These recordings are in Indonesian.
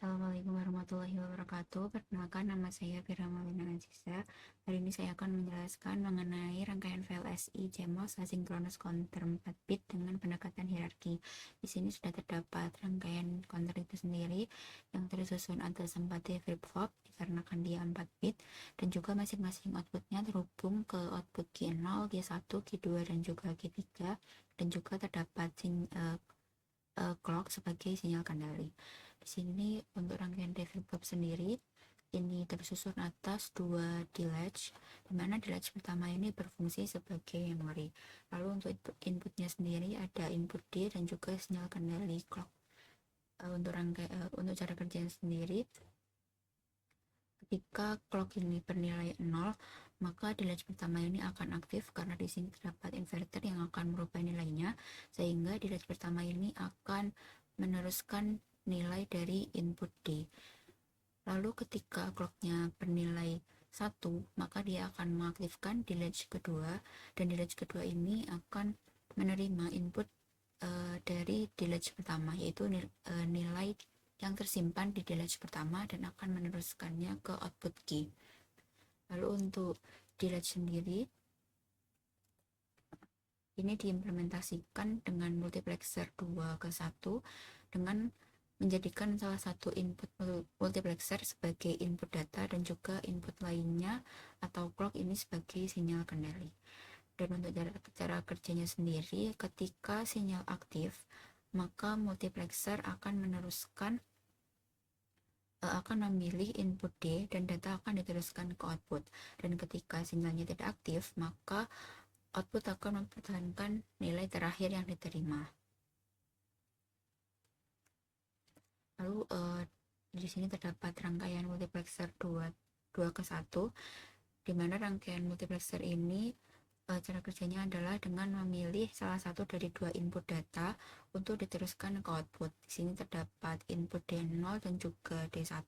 Assalamualaikum warahmatullahi wabarakatuh. Perkenalkan, nama saya Fira Malina Aziza. Hari ini saya akan menjelaskan mengenai rangkaian file SI CMOS Asynchronous Counter 4 bit dengan pendekatan hierarki. Di sini sudah terdapat rangkaian counter itu sendiri yang tersusun atas 4D flip-flop dikarenakan dia 4 bit, dan juga masing-masing outputnya terhubung ke output Q0, Q1, Q2, dan juga Q3, dan juga terdapat clock sebagai sinyal kendali. Di sini untuk rangkaian flip-flop sendiri ini tersusun atas dua D-latch, di mana D-latch pertama ini berfungsi sebagai memori. Lalu untuk inputnya sendiri ada input D dan juga sinyal kendali clock. Untuk cara kerjanya sendiri, ketika clock ini bernilai 0, maka D-latch pertama ini akan aktif karena di sini terdapat inverter yang akan merubah nilainya, sehingga D-latch pertama ini akan meneruskan nilai dari input D. Lalu ketika clocknya bernilai 1, maka dia akan mengaktifkan D-latch kedua, dan D-latch kedua ini akan menerima input dari D-latch pertama, yaitu nilai yang tersimpan di D-latch pertama, dan akan meneruskannya ke output Q. Lalu untuk D-latch sendiri ini diimplementasikan dengan multiplexer 2 ke 1 dengan menjadikan salah satu input multiplexer sebagai input data dan juga input lainnya atau clock ini sebagai sinyal kendali. Dan untuk cara kerjanya sendiri, ketika sinyal aktif, maka multiplexer akan memilih input D dan data akan diteruskan ke output. Dan ketika sinyalnya tidak aktif, maka output akan mempertahankan nilai terakhir yang diterima. Lalu di sini terdapat rangkaian multiplexer 2 ke 1, di mana rangkaian multiplexer ini cara kerjanya adalah dengan memilih salah satu dari dua input data untuk diteruskan ke output. Di sini terdapat input D0 dan juga D1,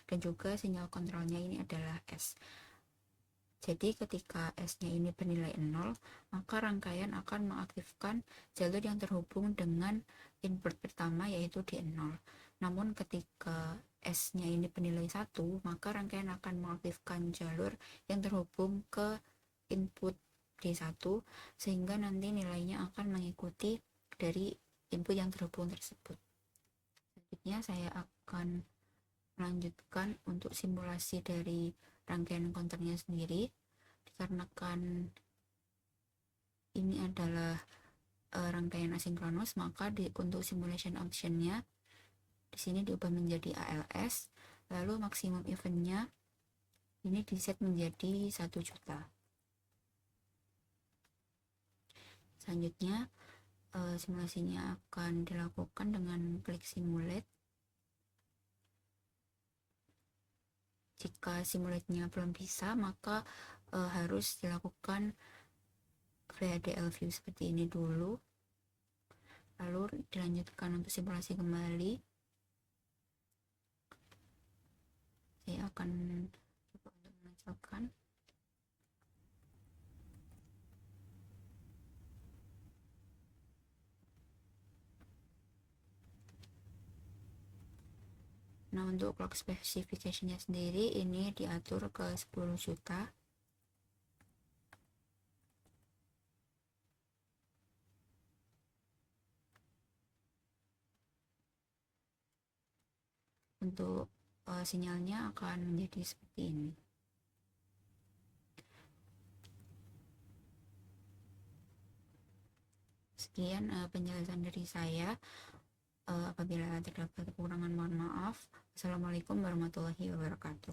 dan juga sinyal kontrolnya ini adalah S. Jadi ketika S-nya ini bernilai 0, maka rangkaian akan mengaktifkan jalur yang terhubung dengan input pertama, yaitu D0. Namun ketika S-nya ini bernilai 1, maka rangkaian akan mengaktifkan jalur yang terhubung ke input D1, sehingga nanti nilainya akan mengikuti dari input yang terhubung tersebut. Selanjutnya saya akan melanjutkan untuk simulasi dari rangkaian counternya sendiri. Dikarenakan ini adalah rangkaian asinkronus, maka untuk simulation optionnya di sini diubah menjadi ALS, lalu maksimum eventnya ini diset menjadi 1 juta. Selanjutnya simulasinya akan dilakukan dengan klik simulate. Jika simulate-nya belum bisa, maka harus dilakukan VHDL view seperti ini dulu, lalu dilanjutkan untuk simulasi kembali. Saya akan coba untuk menonjolkan. Nah, untuk clock specification-nya sendiri ini diatur ke 10 juta. Untuk sinyalnya akan menjadi seperti ini. Sekian penjelasan dari saya. Apabila terdapat kekurangan, mohon maaf. Assalamualaikum warahmatullahi wabarakatuh.